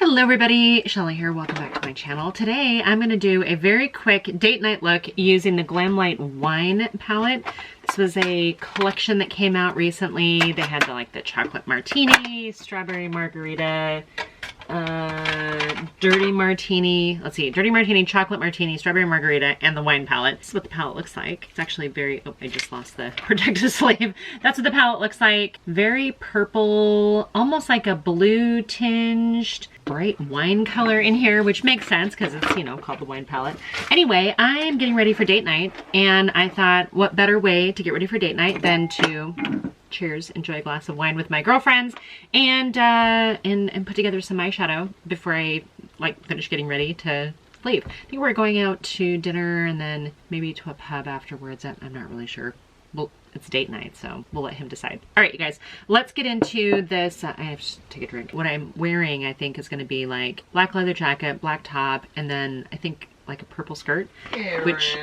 Hello everybody, Shelly here. Welcome back to my channel. Today I'm going to do a very quick date night look using the Glamlite wine palette. This was a collection that came out recently. They had the chocolate martini, strawberry margarita, dirty martini, dirty martini, chocolate martini, strawberry margarita, and the wine palette. This is what the palette looks like. It's actually very, oh, I just lost the protective sleeve. That's what the palette looks like. Very purple, almost like a blue tinged bright wine color in here, which makes sense because it's, you know, called the wine palette. Anyway, I'm getting ready for date night, and I thought what better way to get ready for date night than to cheers, enjoy a glass of wine with my girlfriends and put together some eyeshadow before I finish getting ready to leave. I think we're going out to dinner and then maybe to a pub afterwards. I'm not really sure. Well, it's date night, so we'll let him decide. All right, you guys, let's get into this. I have to take a drink. What I'm wearing, I think, is going to be like black leather jacket, black top, and then I think like a purple skirt, which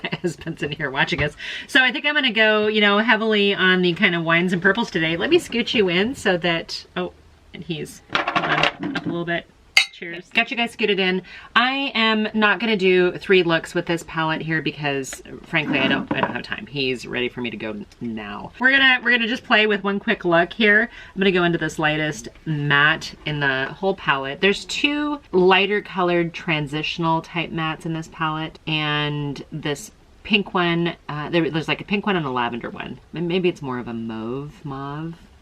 my husband's in here watching us. So I think I'm going to go, you know, heavily on the kind of wines and purples today. Let me scoot you in so that, oh, and he's, hold on, up a little bit. Cheers. Got you guys scooted in. I am not going to do 3 looks with this palette here because frankly I don't have time. He's ready for me to go now. We're gonna just play with one quick look here. I'm gonna go into this lightest matte in the whole palette. There's 2 lighter colored transitional type mattes in this palette, and this pink one, there's like a pink one and a lavender one. Maybe it's more of a mauve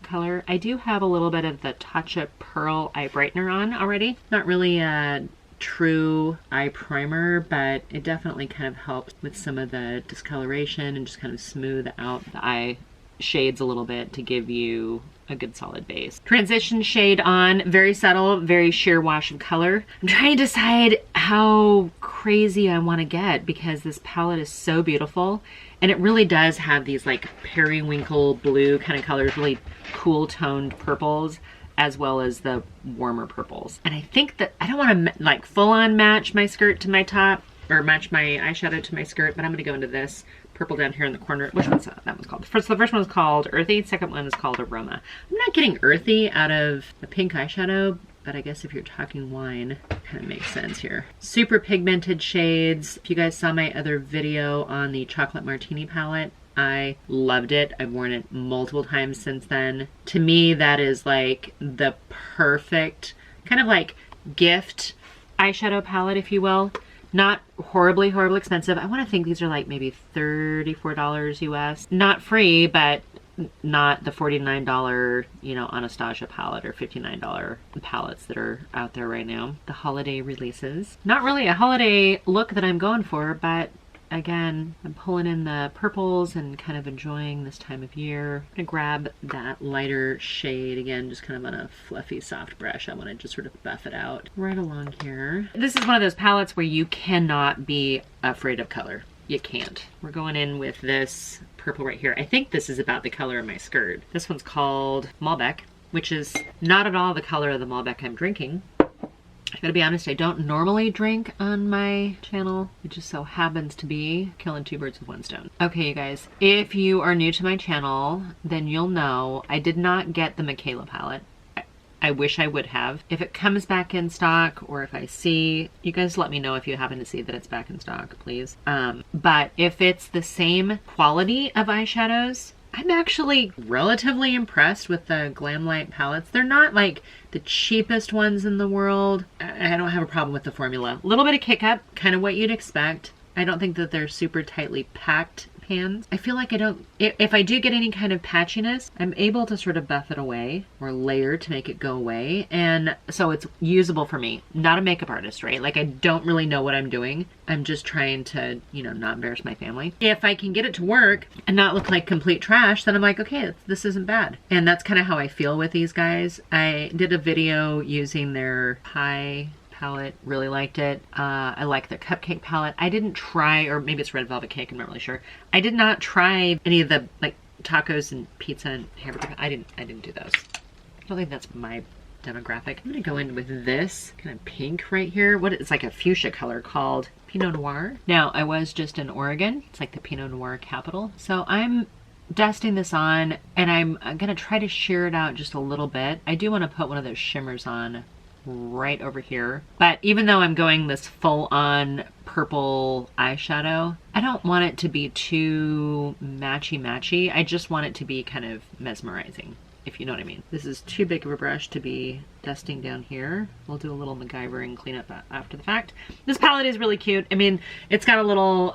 color. I do have a little bit of the Touch of Pearl eye brightener on already. Not really a true eye primer, but it definitely kind of helps with some of the discoloration and just kind of smooth out the eye shades a little bit to give you a good solid base. Transition shade on, very subtle, very sheer wash of color. I'm trying to decide how crazy I want to get because this palette is so beautiful, and it really does have these like periwinkle blue kind of colors, really cool toned purples, as well as the warmer purples. And I think that I don't want to like full on match my skirt to my top or match my eyeshadow to my skirt, but I'm going to go into this purple down here in the corner. Which one's that one's called? The first one is called Earthy. The second one is called Aroma. I'm not getting earthy out of the pink eyeshadow, but I guess if you're talking wine, it kind of makes sense here. Super pigmented shades. If you guys saw my other video on the chocolate martini palette, I loved it. I've worn it multiple times since then. To me, that is like the perfect kind of like gift eyeshadow palette, if you will. Not horribly expensive. I want to think these are like maybe $34 US. Not free, but not the $49, you know, Anastasia palette or $59 palettes that are out there right now. The holiday releases. Not really a holiday look that I'm going for, but again, I'm pulling in the purples and kind of enjoying this time of year. I'm gonna grab that lighter shade again, just kind of on a fluffy, soft brush. I want to just sort of buff it out right along here. This is one of those palettes where you cannot be afraid of color. You can't. We're going in with this purple right here. I think this is about the color of my skirt. This one's called Malbec, which is not at all the color of the Malbec I'm drinking. I gotta be honest, I don't normally drink on my channel. It just so happens to be killing 2 birds with 1 stone. Okay, you guys, if you are new to my channel, then you'll know I did not get the Michaela palette. I wish I would have. If it comes back in stock, or if I see, you guys let me know if you happen to see that it's back in stock, please. But if it's the same quality of eyeshadows, I'm actually relatively impressed with the Glamlite palettes. They're not like the cheapest ones in the world. I don't have a problem with the formula. A little bit of kick up, kind of what you'd expect. I don't think that they're super tightly packed pans. I feel like if I do get any kind of patchiness, I'm able to sort of buff it away or layer to make it go away. And so it's usable for me. Not a makeup artist, right? Like I don't really know what I'm doing. I'm just trying to, you know, not embarrass my family. If I can get it to work and not look like complete trash, then I'm like, okay, this isn't bad. And that's kind of how I feel with these guys. I did a video using their pie palette, really liked it. I like the cupcake palette. I didn't try, or maybe it's red velvet cake, I'm not really sure. I did not try any of the like tacos and pizza and hamburger. I didn't do those. I don't think that's my demographic. I'm gonna go in with this kind of pink right here. It's like a fuchsia color called Pinot Noir. Now, I was just in Oregon. It's like the Pinot Noir capital. So I'm dusting this on, and I'm gonna try to sheer it out just a little bit. I do want to put one of those shimmers on right over here. But even though I'm going this full-on purple eyeshadow, I don't want it to be too matchy-matchy. I just want it to be kind of mesmerizing, if you know what I mean. This is too big of a brush to be dusting down here. We'll do a little MacGyvering cleanup after the fact. This palette is really cute. I mean, it's got a little,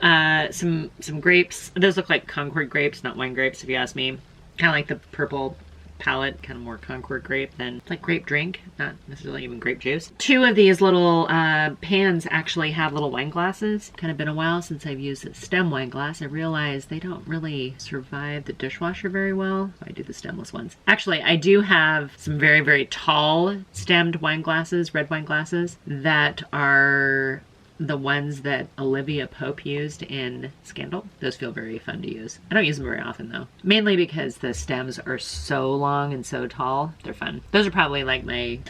some grapes. Those look like Concord grapes, not wine grapes, if you ask me. Kind of like the purple palette, kind of more Concord grape than like grape drink, not necessarily even grape juice. Two of these little pans actually have little wine glasses. Kind of been a while since I've used a stem wine glass. I realized they don't really survive the dishwasher very well. I do the stemless ones. Actually, I do have some very, very tall stemmed wine glasses, red wine glasses, that are the ones that Olivia Pope used in Scandal. Those feel very fun to use. I don't use them very often though. Mainly because the stems are so long and so tall. They're fun. Those are probably like my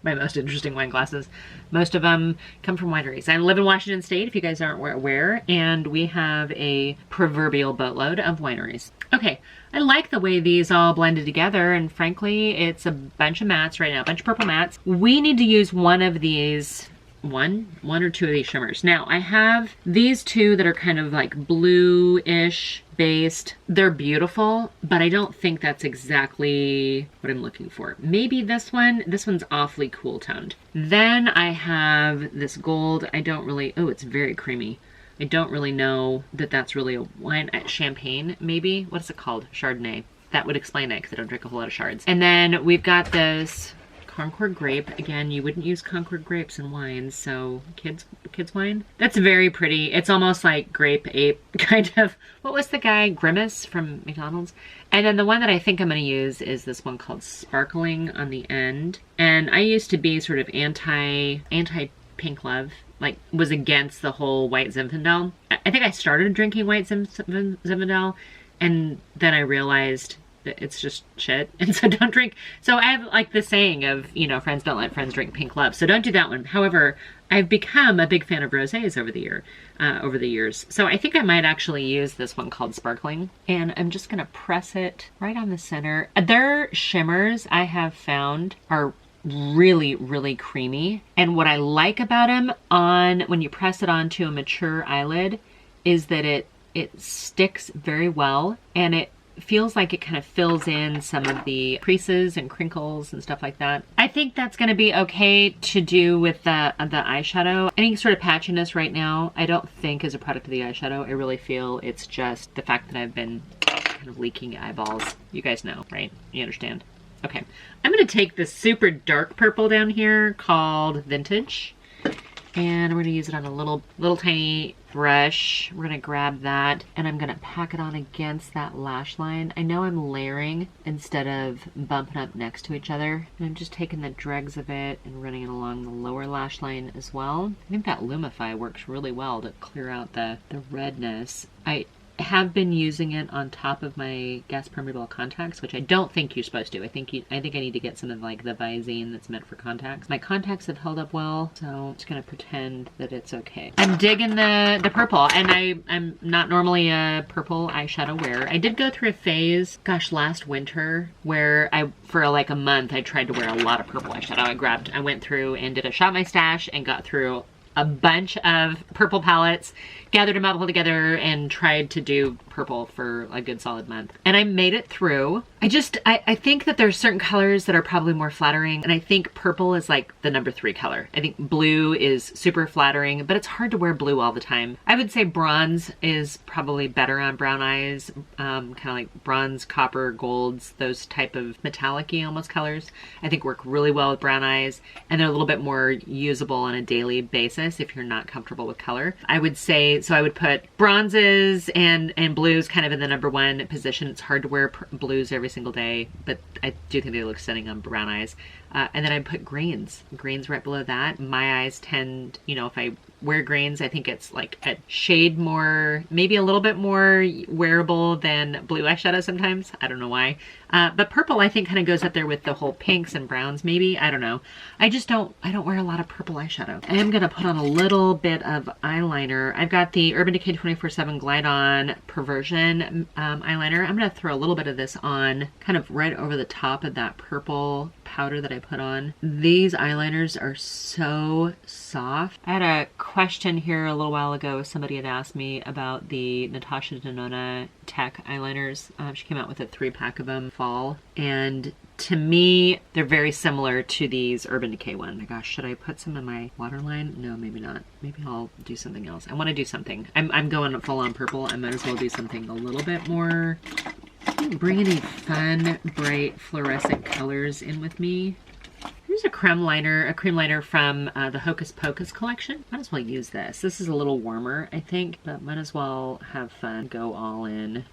my most interesting wine glasses. Most of them come from wineries. I live in Washington State, if you guys aren't aware, and we have a proverbial boatload of wineries. Okay, I like the way these all blended together, and frankly, it's a bunch of mattes right now, a bunch of purple mattes. We need to use one of these, one or two of these shimmers. Now I have these two that are kind of like blue-ish based. They're beautiful, but I don't think that's exactly what I'm looking for. Maybe this one. This one's awfully cool toned. Then I have this gold. I don't really, oh, it's very creamy. I don't really know that that's really a wine. Champagne, maybe? What is it called? Chardonnay. That would explain it because I don't drink a whole lot of Chards. And then we've got this Concord grape. Again, you wouldn't use Concord grapes in wines, so kids wine. That's very pretty. It's almost like grape ape kind of. What was the guy? Grimace from McDonald's. And then the one that I think I'm going to use is this one called Sparkling on the end. And I used to be sort of anti Pink Love, like was against the whole white Zinfandel. I think I started drinking white Zinfandel, and then I realized it's just shit, and so don't drink. So I have like the saying of, you know, friends don't let friends drink Pink Love, so don't do that one. However, I've become a big fan of rosés over the years. So I think I might actually use this one called Sparkling, and I'm just gonna press it right on the center. Their shimmers I have found are really, really creamy, and what I like about them when you press it onto a mature eyelid is that it sticks very well, and it feels like it kind of fills in some of the creases and crinkles and stuff like that. I think that's going to be okay to do with the eyeshadow. Any sort of patchiness right now, I don't think is a product of the eyeshadow. I really feel it's just the fact that I've been kind of leaking eyeballs. You guys know, right? You understand? Okay. I'm going to take this super dark purple down here called Vintage, and we're going to use it on a little tiny brush. We're going to grab that, and I'm going to pack it on against that lash line. I know I'm layering instead of bumping up next to each other, and I'm just taking the dregs of it and running it along the lower lash line as well. I think that Lumify works really well to clear out the redness. I have been using it on top of my gas permeable contacts, which I don't think you're supposed to. I think I need to get some of like the Visine that's meant for contacts. My contacts have held up well, so I'm just gonna pretend that it's okay. I'm digging the purple, and I'm not normally a purple eyeshadow wearer. I did go through a phase, gosh, last winter, where for like a month I tried to wear a lot of purple eyeshadow. I went through and did a shop my stash and got through a bunch of purple palettes, gathered them all together, and tried to do purple for a good solid month. And I made it through. I think that there's certain colors that are probably more flattering, and I think purple is like the number 3 color. I think blue is super flattering, but it's hard to wear blue all the time. I would say bronze is probably better on brown eyes, kind of like bronze, copper, golds, those type of metallic-y almost colors, I think work really well with brown eyes, and they're a little bit more usable on a daily basis if you're not comfortable with color. I would say, so I would put bronzes and blues kind of in the number 1 position. It's hard to wear blues every single day, but I do think they look stunning on brown eyes. And then I put greens right below that. My eyes tend, you know, if I wear greens, I think it's like a shade more, maybe a little bit more wearable than blue eyeshadow sometimes. I don't know why. But purple I think kind of goes up there with the whole pinks and browns maybe. I don't know. I don't wear a lot of purple eyeshadow. I am going to put on a little bit of eyeliner. I've got the Urban Decay 24/7 Glide On Perversion eyeliner. I'm going to throw a little bit of this on kind of right over the top of that purple powder that I put on. These eyeliners are so soft. I had a question here a little while ago. Somebody had asked me about the Natasha Denona Tech eyeliners. She came out with a 3-pack of them fall, and to me they're very similar to these Urban Decay one. Oh my gosh, should I put some in my waterline? No, maybe not. Maybe I'll do something else. I want to do something. I'm going full on purple. I might as well do something a little bit more. Bring any fun, bright, fluorescent colors in with me. Here's a cream liner from the Hocus Pocus collection. Might as well use this. This is a little warmer, I think, but might as well have fun. Go all in.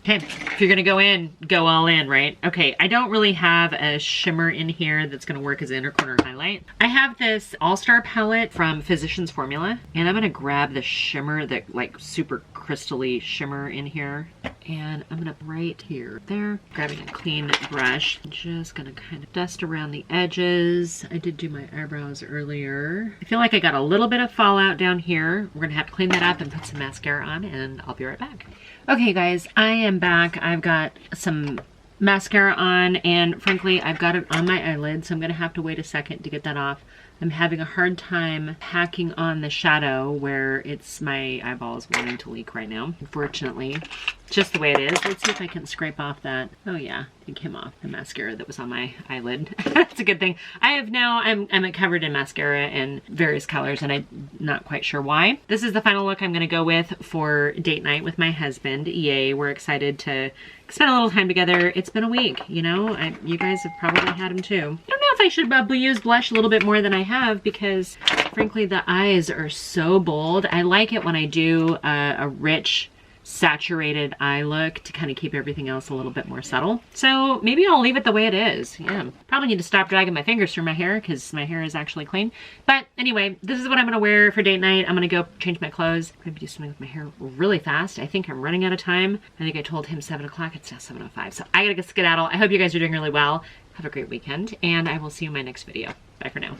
Okay, if you're gonna go in, go all in, right? Okay, I don't really have a shimmer in here that's gonna work as an inner corner highlight. I have this All-Star palette from Physicians Formula, and I'm gonna grab the shimmer, the like super crystally shimmer in here, and I'm gonna right here, there, grabbing a clean brush, just gonna kind of dust around the edges. I did do my eyebrows earlier. I feel like I got a little bit of fallout down here. We're gonna have to clean that up and put some mascara on, and I'll be right back. Okay guys, I am back. I've got some mascara on, and frankly I've got it on my eyelid, so I'm gonna have to wait a second to get that off. I'm having a hard time packing on the shadow where it's my eyeballs wanting to leak right now. Unfortunately, just the way it is. Let's see if I can scrape off that. Oh yeah, it came off, the mascara that was on my eyelid. That's a good thing. I have now, I'm covered in mascara in various colors, and I'm not quite sure why. This is the final look I'm gonna go with for date night with my husband. Yay, we're excited to spend a little time together. It's been a week, you know? You guys have probably had them too. I don't know if I should use blush a little bit more than I have, because frankly the eyes are so bold. I like it when I do a rich saturated eye look to kind of keep everything else a little bit more subtle. So maybe I'll leave it the way it is. Yeah, probably need to stop dragging my fingers through my hair because my hair is actually clean. But anyway, this is what I'm gonna wear for date night. I'm gonna go change my clothes. Maybe do something with my hair really fast. I think I'm running out of time. I think I told him 7 o'clock. It's now 7:05. So I gotta get skedaddle. I hope you guys are doing really well. Have a great weekend, and I will see you in my next video. Bye for now.